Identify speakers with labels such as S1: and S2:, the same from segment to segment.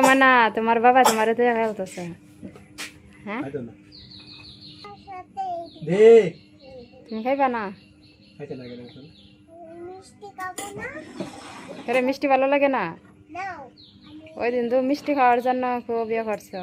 S1: মানা তোমার বাবা তোমার খেলতেছে। হ্যাঁ তুমি খাইবা না? মিষ্টি ভালো লাগে না? ওই দিন তো মিষ্টি খাওয়ার জন্য খুব বিয়ে করছো।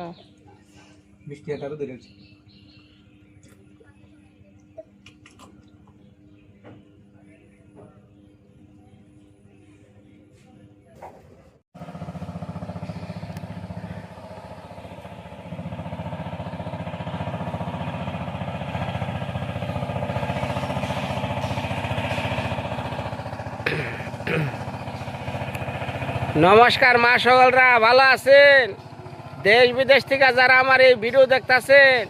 S2: নমস্কার মা সকলরা, ভালো আছেন? দেশ বিদেশ থেকে যারা আমার এই ভিডিও দেখতেছেন,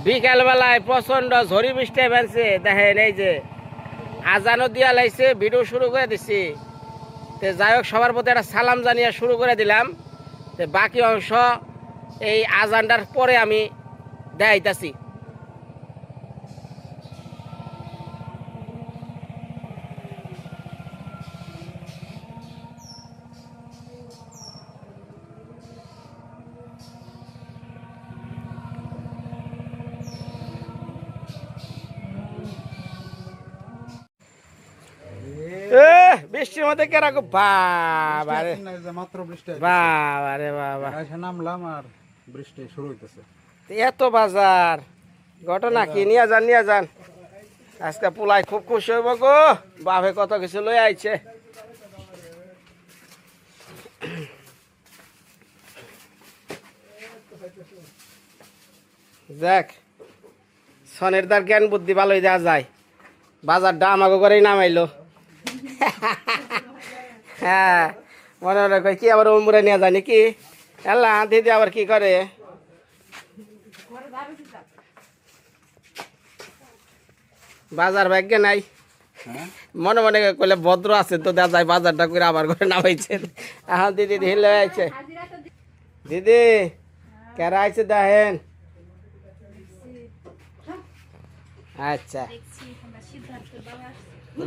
S2: বিকালবেলায় প্রচন্ড ঝড়ি বৃষ্টি ফেলছে। দেখেন এই যে আজানও দিয়া লাইছে, ভিডিও শুরু করে দিছি। তো যাই হোক, সবার প্রতি একটা সালাম জানিয়ে শুরু করে দিলাম। তো বাকি অংশ এই আজানটার পরে আমি দেখাইতেছি। বৃষ্টির মধ্যে কেরকম বাবারে
S3: মাত্র বৃষ্টি
S2: বাবারে বাবা,
S3: নামলাম আর বৃষ্টি শুরু হইতেছে।
S2: এত বাজার ঘটনা কি? নিয়ে যান আজকে পোলাই খুব খুশি হইব গো, বাপে কত কিছু লই আইছে। দেখ সনের দার জ্ঞান বুদ্ধি ভালোই দেওয়া যায়। বাজার দাম আগো করেই নামাইলো। হ্যাঁ মনে মনে কয় কি আবার উমরে নিয়ে যায় নাকি? এলা দিদি আবার কি করে? বাজার ভাগ্যে নাই। মনে মনে কইলে ভদ্র আছে তো দেখা যায় বাজারটা করে আবার করে নামাইছেন। এখন দিদি ঢিলে আইছে। দিদি কেরা আইছে দেখেন। আচ্ছা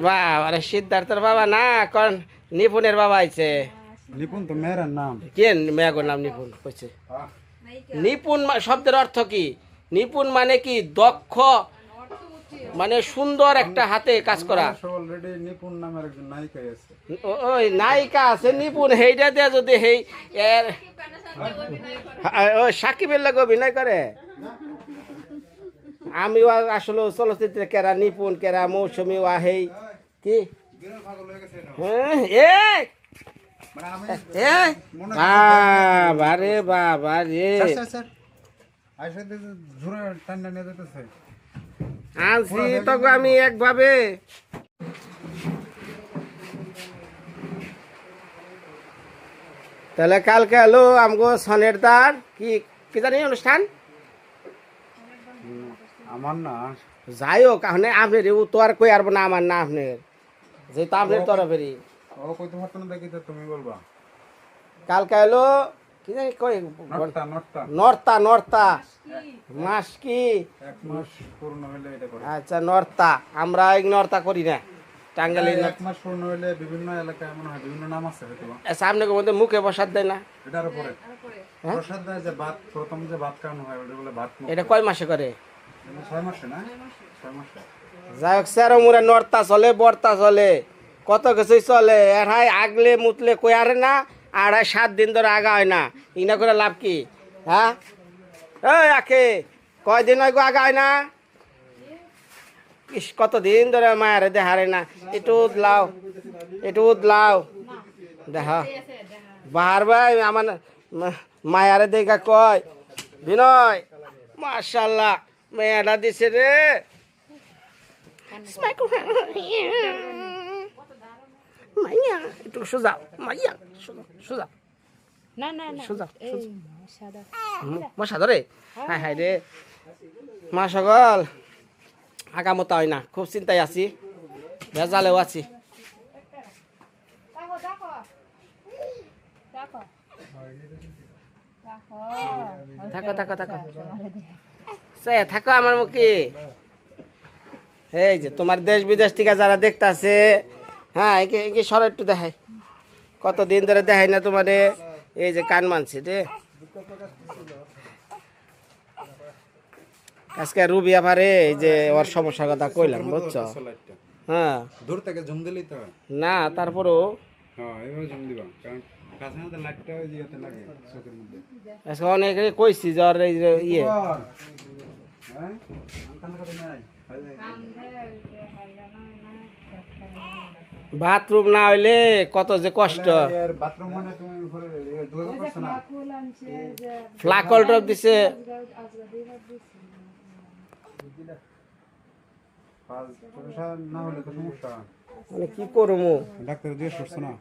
S2: বাবা, সিদ্ধার্থের বাবা না, কোন নিপুণের বাবা আইছে।
S3: নিপুণ তো মেয়ের নাম।
S2: কেন মেয়ের নাম নিপুণ কইছে? নিপুণ শব্দের অর্থ কি? নিপুণ মানে কি? দক্ষ, মানে সুন্দর একটা হাতে কাজ করা।
S3: অলরেডি নিপুণ নামের একজন নায়িকা আছে।
S2: ওই নায়িকা আছে নিপুণ, হেইটা দিয়ে যদি হেই এর ওই সাকিবের লাগে অভিনয় করে। আমি আসলে চলচ্চিত্রে কেরা নিপুণ, কেরা মৌসুমী ওয়াহেই কি বাবা রে বাবা রে, আনছি তখন আমি একভাবে। তাহলে কালকে হলো আমগো সনের দার কি কি জানি অনুষ্ঠান।
S3: আমার না
S2: যাই হোক, আপনি আপনার তো আর কই আরবো না আমার না আপনার, যেহেতু আপনার তরফেরই।
S3: ও কইতে পারতো না, দেখি তো তুমি বলবা।
S2: কালকে হলো কি জানি কই নর্তা নর্তা মাস কি
S3: 1 মাস পূর্ণ হইলে এটা করে।
S2: আচ্ছা নর্তা, আমরা এই নর্তা করি না টাঙ্গালি।
S3: 1 মাস পূর্ণ হইলে বিভিন্ন এলাকায় মনে হয় বিভিন্ন নাম আছে হয়তো।
S2: সামনে মধ্যে মুখে প্রসাদ দেয় না?
S3: এটার উপরে প্রসাদ দেয় যে ভাত, প্রথম যে ভাত খাওয়ানো হয় ওটা বলে ভাত।
S2: এটা কয় মাসে করে?
S3: 6 মাসে না? 6 মাসে।
S2: যাই হোক, সেরো মুড়ে নর্তা চলে, বর্তা চলে, কত কিছুই চলে। এরাই আগলে মুতলে কই আরে না, আর 7 দিন ধরে আগা হয় না। ইনা করে লাভ কি? হ্যাঁ এই আখে কয়দিন হয় গো আগা হয় না? ইস কতদিন ধরে মায়ের দেখারে না। একটু উদলাও, একটু উদলাও দেখা বাহার ভাই আমার মায়ারে দেখা কয় বিনয় মাশাআল্লাহ মেয়েটা দিছে রে। মাইয়া একটু সোজা, মাইয়া সোজা
S1: না না না,
S2: সোজা
S1: এই সাদা
S2: মশা ধরে। হাই হাই রে মা সকল, আগামতা হয় না, খুব চিন্তায় আছি, ভেজালেও আছি। থাকো থাকো থাকো সে থাকো আমার মুখে। এই যে তোমার দেশ বিদেশ থেকে যারা দেখতাছে, হ্যাঁ একে সর একটু দেখাই। কতদিন ধরে দেখাই না তোমারে, এই যে কান মানছে রে। আজকে রুবি আপারে এই যে ওর সমস্যার কথা কইলাম, বুঝছো? হ্যাঁ,
S3: দূর থেকে ঝুম দিলেই তো হয়।
S2: না তারপরও
S3: হ্যাঁ, এইভাবে ঝুম দিবা, কারণ কাছে মধ্যে লাইটটা ওই জায়গাতে লাগে চোখের মধ্যে।
S2: আজকে অনেকে কইছি যে ওর এই যে ইয়ে
S3: হ্যাঁ, কান্না করে নাই।
S2: বাথরুম না হইলে কত যে কষ্ট।
S3: এর বাথরুম মানে তুমি উপরে দুয়ার করছ না?
S2: ফ্লাকল ড্রপ দিছে।
S3: পাঁচ পয়সা না হলে তো সমস্যা।
S2: মানে কি করবো?
S3: ডাক্তার জিজ্ঞেস করছো না?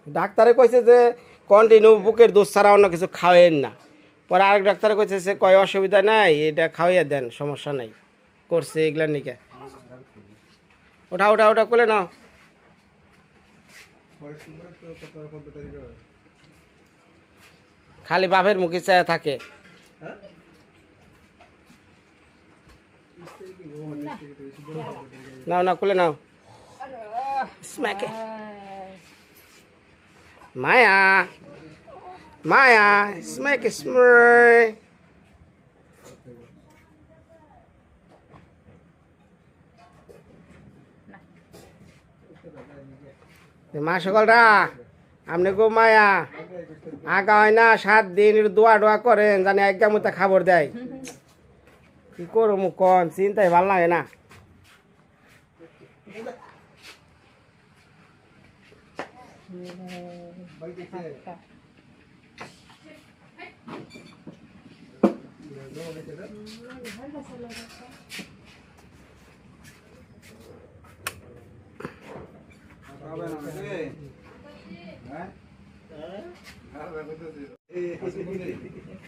S2: ডাক্তারে কইছে যে কন্টিনিউ বুকের দুধ ছাড়া অন্য কিছু খাওয়েন না। পরে আরেক ডাক্তারে কইছে সে কয় অসুবিধা নাই, এটা খাওয়াইয়া দেন, সমস্যা নাই। করছে এগুলার নিকে। ওঠা ওঠা ওঠা কোলে নাও। খালি বাপের মুখে চায় থাকে। নাও না কোলে নাও। স্ম্যাকে মায়া মায়া স্ম্যাকে স্মৃ। মা সকলরা আপনি গো মায়া আগা হয় না 7 দিন দোয়া ডোয়া করেন জানি একদম মতো খাবার দেয়। কি করবো কন, চিন্তাই ভাল লাগে না।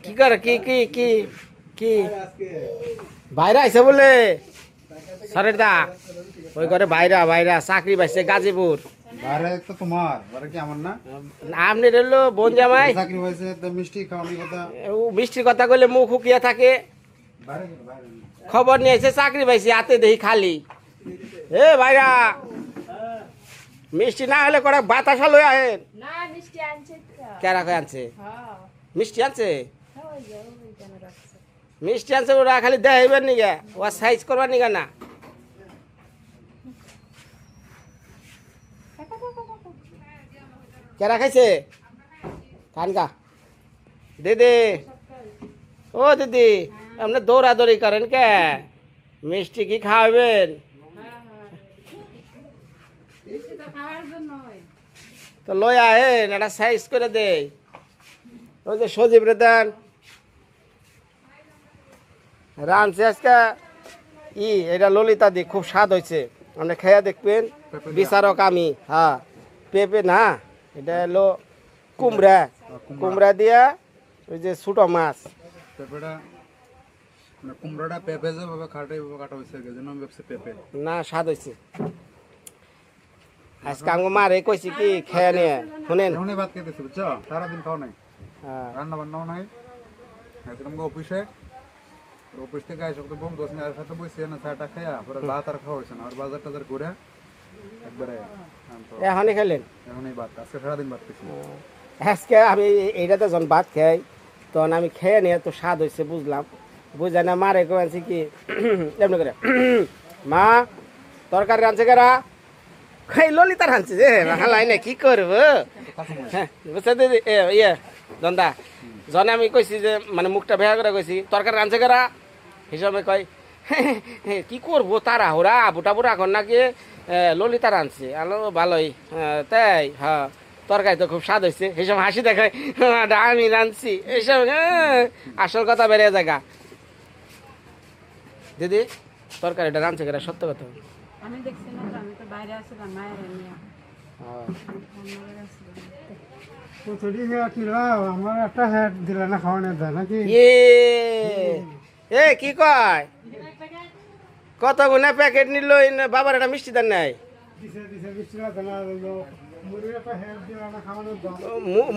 S2: কি করে কি কি কি কি বাইরে আইসে বলে সরের দা ওই করে বাইরা বাইরা চাকরি পাইছে গাজীপুর।
S3: বাইরে তো তোমার, বাইরে কি আমার না?
S2: আপনি রইলো বোন জামাই,
S3: চাকরি হয়েছে তো মিষ্টি খাওয়ানোর কথা।
S2: ও মিষ্টির কথা কইলে মুখ হুকিয়া থাকে।
S3: বাইরে বাইরে
S2: খবর নিয়ে এসে চাকরি পাইছি, হাতে দেখি খালি। এ ভাইরা মিষ্টি না হলে করে বাতাসা লই আহেন।
S1: না মিষ্টি আনছে তো।
S2: কেরা কই আনছে?
S1: হ্যাঁ
S2: মিষ্টি আনছে?
S1: ওই যে ওইখানে রাখছে।
S2: মিষ্টি আনছে ওরা খালি দেখাইবেন নিগা, ও সাইজ করবার নিগা না। কেরা খাইছে? কানকা দিদি, ও দিদি আপনি দৌড়াদৌড়ি করেন কে? মিষ্টি কি খাওয়াবেন? তো লই আহেন, একটা সাইজ করে দে। ওই যে সজীব রে দেন রানছে আজকে এটা ললিতা দি, খুব স্বাদ হয়েছে। আপনি খেয়া দেখবেন, বিচারক আমি। হ্যাঁ পেঁপে না, এটা হলো কুমড়া, কুমড়া দিয়া ওই যে ছোট মাছ।
S3: পেঁপেটা মানে কুমড়োটা পেঁপে যেভাবে কাটা এইভাবে কাটা হয়েছে, এই জন্য আমি ভাবছি পেঁপে।
S2: না স্বাদ হয়েছে। আজকে আঙ্গো মারে কইছি কি খেয়ে নিয়ে শুনেন।
S3: এমনি ভাত খেতেছি বুঝছো, সারাদিন খাও নাই,
S2: হ্যাঁ
S3: রান্না বান্নাও নাই। একদম অফিসে, অফিস থেকে আইসব তো বন্ধু আছে, আর সাথে বসে না চাটা খেয়া পরে ভাত আর খাওয়া হয়েছে না, আর বাজার টাজার ঘুরে একবারে
S2: এখনই খেলেন।
S3: এখন এই ভাত আজকে সারাদিন ভাত খেয়েছি।
S2: আজকে আমি এইটাতে যখন ভাত খাই তখন আমি খেয়ে নিয়ে তো স্বাদ হয়েছে বুঝলাম। বুঝা না মারে কয়েছি কি এমনি করে মা তরকারি রাঁধছে কারা? খাই ললিতা রাঁধছে যে হালাই না কি করবো। হ্যাঁ বুঝছে দিদি ইয়ে দন্দা যখন আমি কইছি যে মানে মুখটা ভেয়া করে কইছি তরকারি রাঁধছে কারা, হিসাবে কয় কি করবো তারা হোরা বুটা বুড়া এখন নাকি ললিতা রাঁধছে। আলো ভালোই তাই, হ্যাঁ তরকারি তো খুব স্বাদ হয়েছে। এইসব হাসি দেখায় আমি রাঁধছি, এইসব আসল কথা বেরিয়ে জায়গা। দিদি তরকারিটা রাঁধছে কেরা? সত্য কথা।
S1: আমি দেখছি না তো, আমি তো বাইরে আসলাম মায়ের নিয়ে।
S3: আমার একটা হ্যাট দিলে না খাওয়ানোর দেয় নাকি?
S2: এ কি কয় কত গুণা প্যাকেট নিল বাবার একটা মিষ্টি দেন নাই?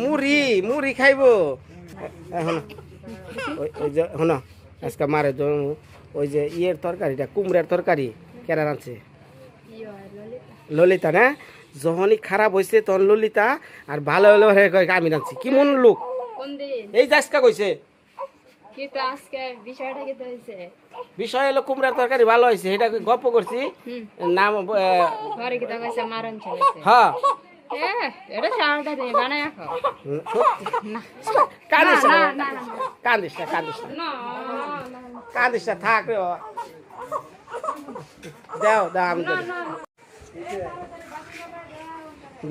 S2: মুড়ি মুড়ি খাইব এখন। ওই যে শোন আজকে মারে ওই যে ইয়ের তরকারিটা কুমড়ার তরকারি কেরা রাঁধছে? ললিতা না? যখনই খারাপ হয়েছে তখন ললিতা আর ভালো হলে কয় আমি রাঁধছি কি মন লোক
S1: কোন দিন
S2: এই যাসকা কইছে
S1: কি তো আজকে বিষয়টা কি হয়েছে?
S2: বিষয় হলো কুমড়ার তরকারি ভালো হয়েছে এটা গল্প করছি নাম
S1: ঘরে কি তো কইছে মারণ চলেছে।
S2: হ্যাঁ
S1: এটা চালটা দে বানায় খাও। না
S2: কান্দিস
S1: না
S2: না
S1: না না
S2: কান্দিস না কান্দিস না
S1: না
S2: কান্দিস না থাক রে বাবা দাও দাও আমি দেব।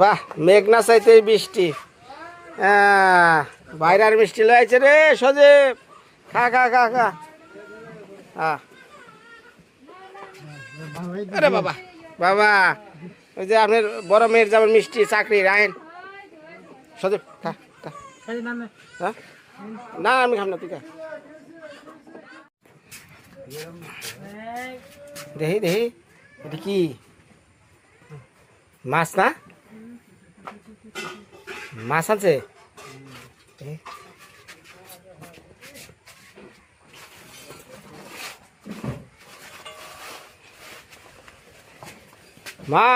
S2: বাহ মেঘনা চাইতে বৃষ্টি বাইরের মিষ্টি লয়েছে রে সজীব খা খা খা খা আরে বাবা বাবা ওই যে আপনার বড় মেয়ের যেমন মিষ্টি চাকরির আইন সজীব খা খা হ্যাঁ না আমি খাম না তুই খা দেখি দেখি এটা কি মাছ না মাছ আছে মা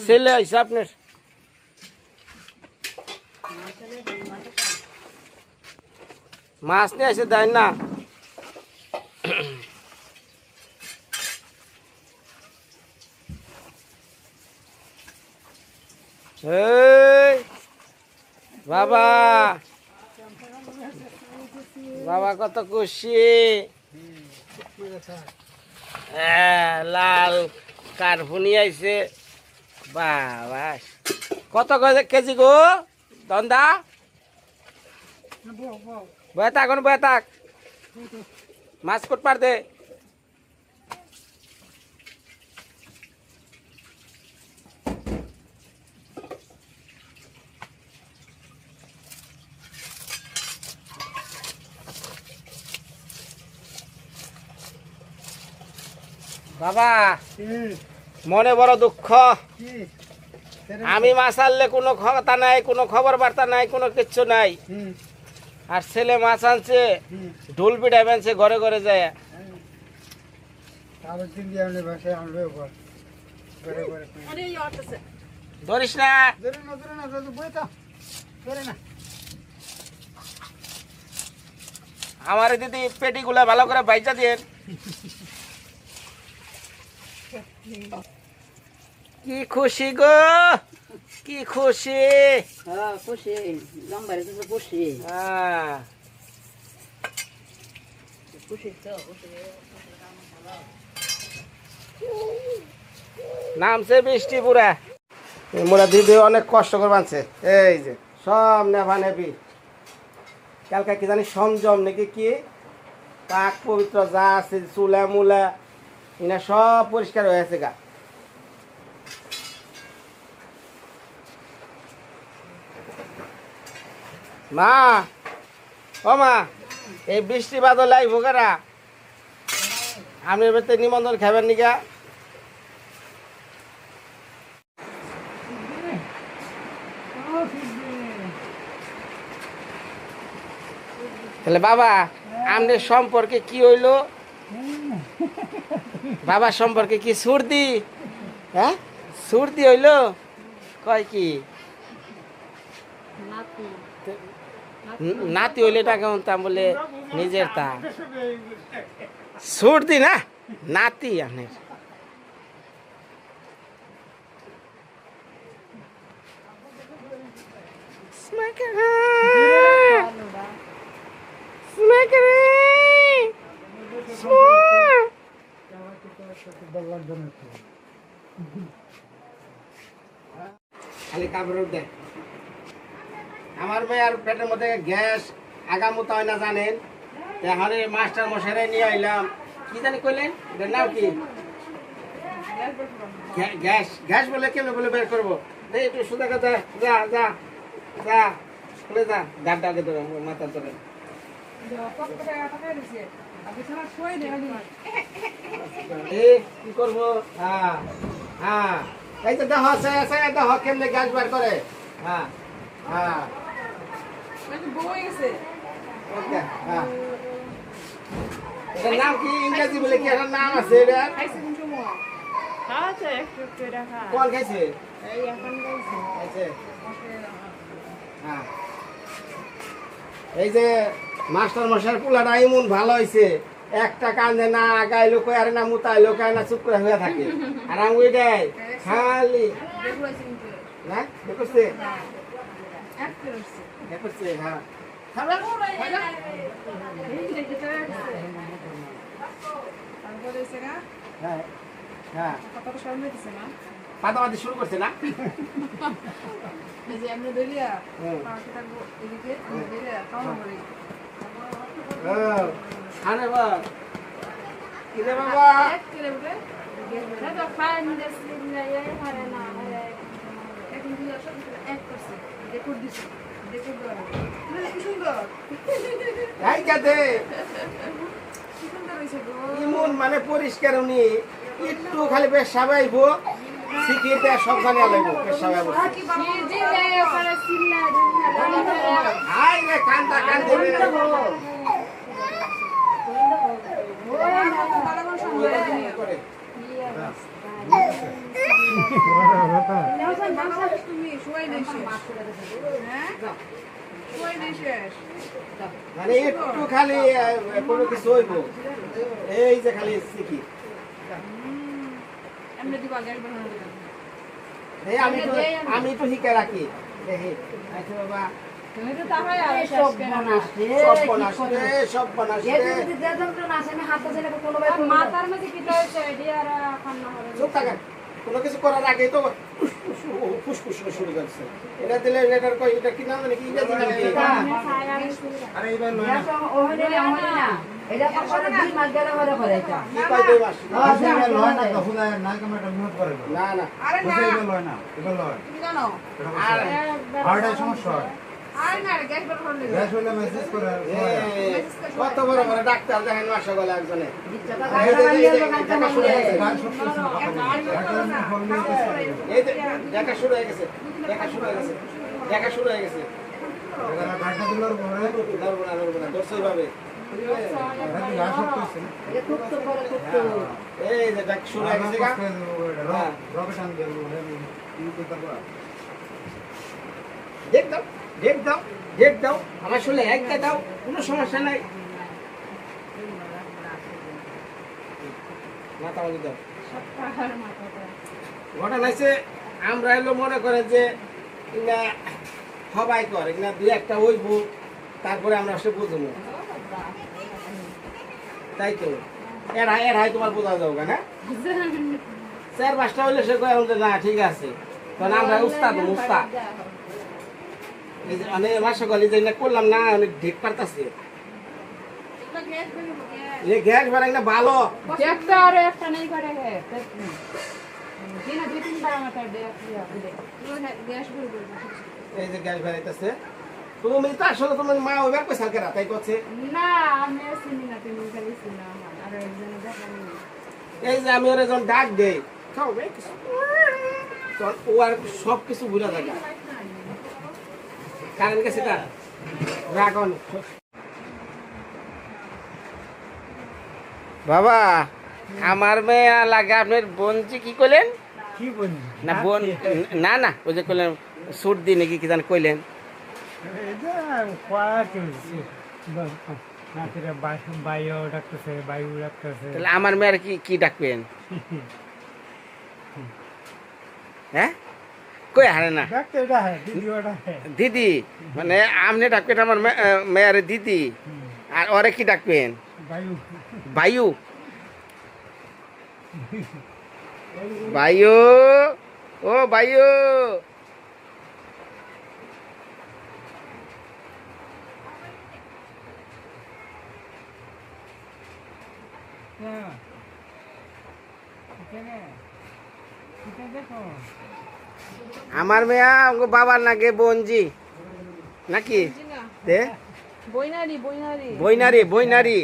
S2: ছেলে আইসা আপনার মাছ নিয়ে আসে দেয় না এই বাবা বাবা কত খুশি লাল কার্ফুনি আইছে বাবা কত কেজি গো দন্দা বয়ে থাক বয়ে থাক মাছ কোট পার দে বাবা মনে বড় দুঃখ আমি মাছ আনলে কোনো কথা নাই কোনো খবর বার্তা নাই কোনো কিচ্ছু নাই আর ছেলে মাছ আনছে ঢোল পিঠা বানছে ঘরে ঘরে যায় ধরিস না আমার দিদি পেটিগুলা ভালো করে বাইচা দিয়ে কি খুশি গো কি খুশি
S1: খুশি লম্বারে তো খুশি খুশি তো
S2: নামছে বৃষ্টি পুরা মোরা দিদি অনেক কষ্ট করে বানছে এই যে সব নেভা নেবি কালকে কি জানি সংযম নাকি কি পাক পবিত্র যা আছে চুলা মুলা এনা সব পরিষ্কার হয়ে আছে গা মা ও মা এই বৃষ্টি বাদল আইব কারা আপনি এবারে নিমন্ত্রণ খাবেন নিকা তাহলে বাবা আমাদের সম্পর্কে কি হইলো বাবার সম্পর্কে কি সর্দি হ্যাঁ সর্দি হইলো কয় কি নাতি হইলে এটা কেমন তা বলে নিজের তা সর্দি না নাতি আপনার খালি কাপড় দে আমার মেয়ের পেটের মধ্যে গ্যাস আগামুতা হয় না জানেন এখন মাস্টার মশাই নিয়ে আইলাম কি জানি কইলেন এটার নাম কি গ্যাস গ্যাস বলে কেমন বলে বের করবো একটু সুদা কথা যা যা যা চলে যা গাড়টা আগে ধরে মাথার ধরে কি করবো হ্যাঁ হ্যাঁ এই তো দেখ দেখ কেমনে গ্যাস বের করে হ্যাঁ হ্যাঁ ওকে হ্যাঁ এটার নাম কি ইংরেজি বলে কি একটা নাম আছে এটা
S1: খাওয়াচ্ছে একটু একটু এটা খা
S2: কল খাইছে
S1: এই এখন গেছে
S2: খাইছে হ্যাঁ এই যে মাস্টার মশাই পোলাটা এমন ভালো হয়েছে একটা কান্দে না গাইলো কই আরে না মুতাইলো কয় না চুপ করে হয়ে থাকে আর আমি ওইটাই খালি না দেখছে দেখছে হ্যাঁ হ্যাঁ হ্যাঁ পাতাপাতি শুরু করছে না আরে বা কিরে বাবা এই কাতে ইমন মানে পরিষ্কার উনি একটু খালি বেশ সাবাইবো শিখিতে সব জানি আলাইবো বেশ সাবাইবো আই রে কান্দা কান্দে মানে একটু খালি কোনো কিছু হইব এই যে খালি শিখি আমি তো শিখে রাখি আচ্ছা বাবা কোনো কিছু করার আগে তো ফুসফুস শুরু করছে এটা দিলে এটার কই এটা কি নাম নাকি ইংরেজি নাম কি আরে এইবার লয় না এটা তো করে 2 মাস গেলে মরে করে এটা কি কই 2 মাস এটা লয় না তো হুদা না কমাটা মিহত করে না না আরে না এটা লয় না এটা লয় তুমি জানো আর হার্টের সমস্যা হয় আর না গ্যাস বের হলে গ্যাস হলে মেসেজ করে কত বড় বড় ডাক্তার দেখেন মাসা গলা একজনে এই দেখা শুরু হয়ে গেছে দেখা শুরু হয়ে গেছে দেখা শুরু হয়ে গেছে ডাক্তার দিলার পরে লড়বো না দর্শই ভাবে এই যে ডাক শুরু হয়ে গেছে দেখ দাও আমার শুনলে একটা দাও কোনো সমস্যা নাই মাথা মাঝে দাও ঘটনা হয়েছে আমরা এলো মনে করে যে ইনা সবাই করে না দুই একটা হইব তারপরে আমরা সে বুঝবো তাই তো এর হাই তোমার বোঝা যাও না 4-5টা হইলে সে কয় না ঠিক আছে কারণ আমরা উস্তাদ মানে মাসে গলি যে করলাম না অনেক ঢেক পারতাছে গ্যাস বাড়াই না ভালো
S1: একটা আর একটা নেই করে দিনে 2-3 বার আমার গ্যাস বের করে
S2: এই যে গ্যাস বাড়াইতেছে তুমি তো আসলে তোমার মা ওইবার পয়সা কেরা তাই করছে
S1: না আমি চিনি না তুমি খালি চিনি আর একজন দেখানি
S2: এই যে আমি ওর যখন ডাক দেই খাও বে তখন ও আর সব কিছু ভুলে থাকে কারণ কি সেটা রাগন বাবা আমার মেয়ে লাগে আপনার বোনজি কি কইলেন
S4: কি বোন
S2: না বোন না না ওই যে কইলেন সুট দি নাকি কি জান কইলেন
S4: এটা কোয়া চলছে নাতিরা বায়ু ডাকতেছে বায়ু ডাকতেছে
S2: তাহলে আমার মেয়ের কি কি ডাকবেন হ্যাঁ কই হারে না
S4: ডাকতে এটা হ্যাঁ দিদি ওটা হ্যাঁ
S2: দিদি মানে আপনি ডাকবেন আমার মেয়ের দিদি আর ওরে কি ডাকবেন
S4: বায়ু
S2: বায়ু বায়ু ও বায়ু
S4: হ্যাঁ এখানে এটা দেখো
S2: আমার মেয়া বাবার নাকি বঞ্জি নাকি দে বইনারি বইনারি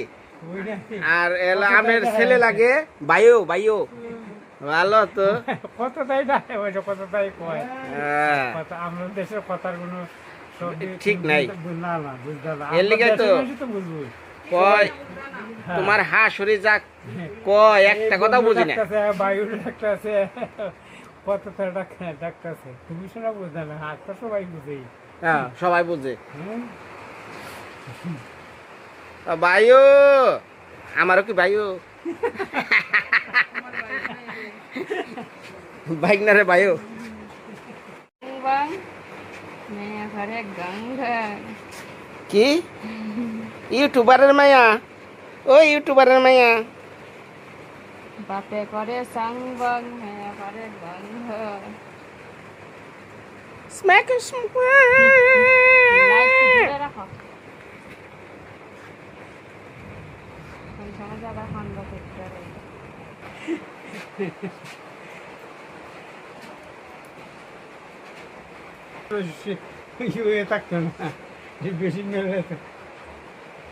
S2: আর এলা আমের ছেলে লাগে বায়ু বায়ু ভালো তো
S4: কত তাই দেয় ওই কত তাই কয়
S2: হ্যাঁ
S4: কত আমরা দেশের কথার কোনো
S2: ঠিক নাই
S4: না না বুঝতে না
S2: এর লিগে তো
S4: বুঝবো
S2: কয় তোমার হাসুরি যা কয় একটা কথা বুঝি না।
S4: বায়ুর ডাক্তারছে, কত ডাক্তারছে, তুমি শোনা বুঝতে না, হাতটা সবাই বুঝেই।
S2: হ্যাঁ সবাই বুঝে।
S4: হুম?
S2: বায়ু, আমারও কি বায়ু? বাইক না রে বায়ু।
S1: bang mẹ phải đẹp gắn thôi
S2: কি ইউটিউবারের মায়া? ও ইউটিউবারের মায়া।
S1: বাপে করে sang bang mẹ phải đẹp gắn thôi
S2: smack
S1: light ধরে রাখো কোন সময় যাবা খান বা করতে
S4: ইয়ে থাকতো না, বেশি মেলে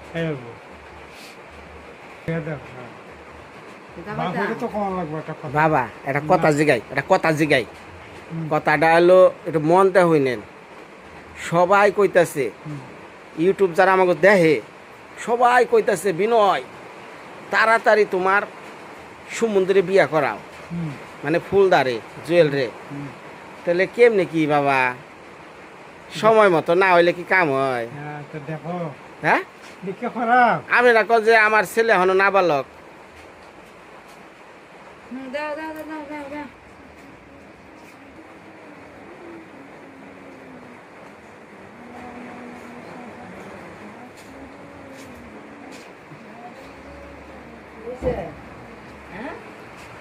S4: খাইবো। বাপরে তো কম লাগবে একটা কথা।
S2: বাবা এটা কথা জিগাই কথাটা হলো একটু মনতে হইনেন। সবাই কইতাছে, ইউটিউব যারা আমাকে দেখে সবাই কইতাছে বিনয় তাড়াতাড়ি তোমার সমুদ্রে বিয়া করাও,
S4: হুম,
S2: মানে ফুলদারে জুয়েল রে।
S4: হুম।
S2: তাহলে কেমনে কি বাবা, সময় মতো না হইলে কি কাম হয়?
S4: হ্যাঁ, তো দেখো
S2: হ্যাঁ
S4: দেখে খারাপ।
S2: আমি না কল যে আমার ছেলে হনো নাবালক।
S1: দাও দাও দাও দাও দাও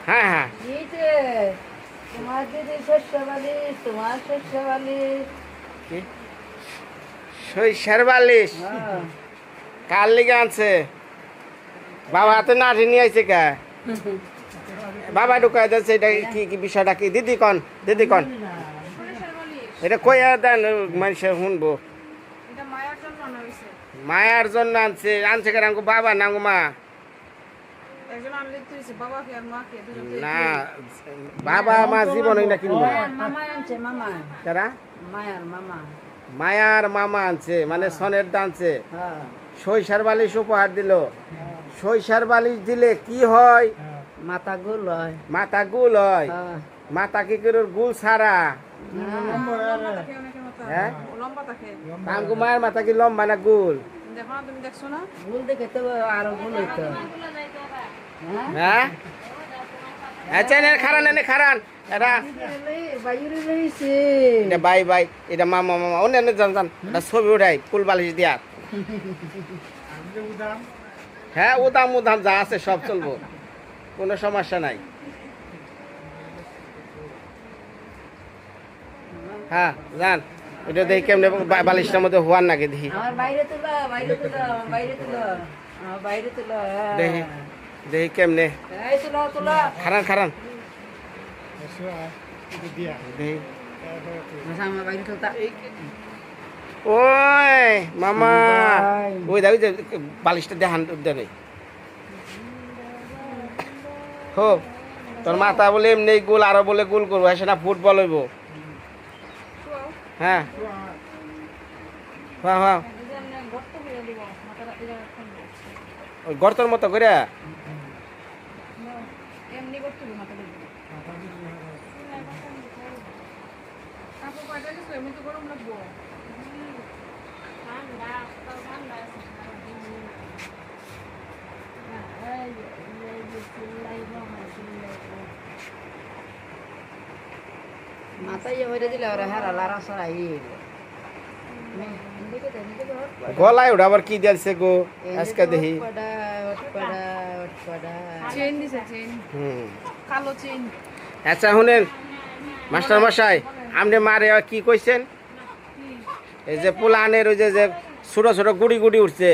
S2: হ্যাঁ হ্যাঁ
S1: তোমার দিদি শস্য বালিশ, তোমার শস্য বালিশ
S2: সৈশার বালিশ কার লিগে আনছে? বাবা হাতে নাঠি নিয়ে আইছে কে? বাবা ঢুকাই দিচ্ছে। এটা কি কি বিষয়টা কি? দিদি কন এটা কই দেন মানুষ শুনবো।
S1: এটা মায়ের জন্য হইছে
S2: মায়ার জন্য আনছে কেন? বাবা না মা?
S1: একজন আনলে তুইছে বাবাকে আর মাকে দুজন
S2: না বাবা মা জীবন না কিনবো না।
S1: মামা আনছে মামা
S2: কারা?
S1: মায়ার মামা
S2: মায়ার মামা আনছে, মানে সনের দানছে।
S1: হ্যাঁ
S2: সৈশার বালিশ উপহার দিল। সৈশার বালিশ দিলে কি হয়?
S1: মাথা গুল হয়
S2: মাথা গুল হয়।
S1: হ্যাঁ
S2: মাথা কি করে গুল ছাড়া? হ্যাঁ
S1: লম্বা থাকে
S2: কাঙ্গু মায়ের মাথা কি লম্বা না গুল?
S1: দেখো না, তুমি দেখছো না গুল দেখে তো আরো গুল হইতো
S2: হ্যাঁ আচ্ছা এনে খারান এটা
S1: বাইরে রইছে
S2: এটা বাই এটা মামা অন্য জান এটা ছবি উঠাই ফুল বালিশ দিয়া। হ্যাঁ উদাম যা আছে সব চলবো, কোনো সমস্যা নাই। হ্যাঁ জান এটা দেখি কেমনে বালিশটার মধ্যে হওয়ার নাকি দেখি।
S1: আমার বাইরে তুলো বাইরে তুলো বাইরে তুলো বাইরে তুলো
S2: দেখি কেমনে।
S1: এই তুলো তুলো
S2: খারান
S4: দিয়া
S2: দেখি।
S1: আমার বাইরে তুলতা
S2: ওই মামা ওই দাবি যে বালিশটা দেখান দেবে। হো তোর মাথা বলে এমনি গোল, আরো বলে গোল করবো, হ্যাঁ না ফুটবল হইব। হ্যাঁ ওই গর্তর মতো করে
S1: এমনি করতে মাথা দিবি আপু কয়টা দিছো? এমনি তো গরম লাগবো। মাথায় হয়ে দিলে ওরা হেরা লারা সরাই
S2: গলায় ওটা আবার কি দিয়েছে গো আজকে দেখি।
S1: চেন দিছে চেন কালো চেন।
S2: আচ্ছা শুনেন মাস্টার মশাই, আপনি মারে কি কইছেন? এই যে পোলানের ওই যে ছোট ছোট গুড়ি গুড়ি উঠছে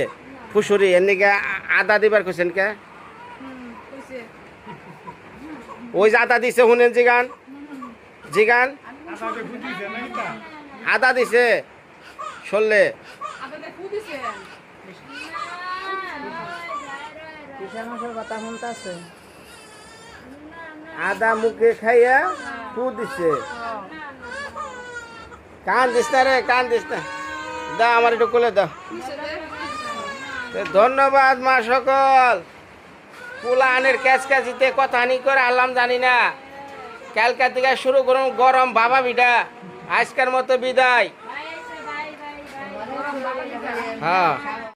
S2: ফুসুরি, এদিকে আদা দিবার কইছেন কে? ওই যে আদা দিছে শুনেন জিগান আদা দিছে সরলে আদা মুখে খাইয়া ফু দিছে। কান দিস না রে, কান দিস না। দা আমার একটু কোলে দাও, তো ধন্যবাদ মা সকল। পুলানের ক্যাচকাচিতে কথা নি করে আল্লাম জানি না। কালকা থেকে শুরু করুন গরম বাবা বিডা। আজকের মতো বিদায়। হ্যাঁ।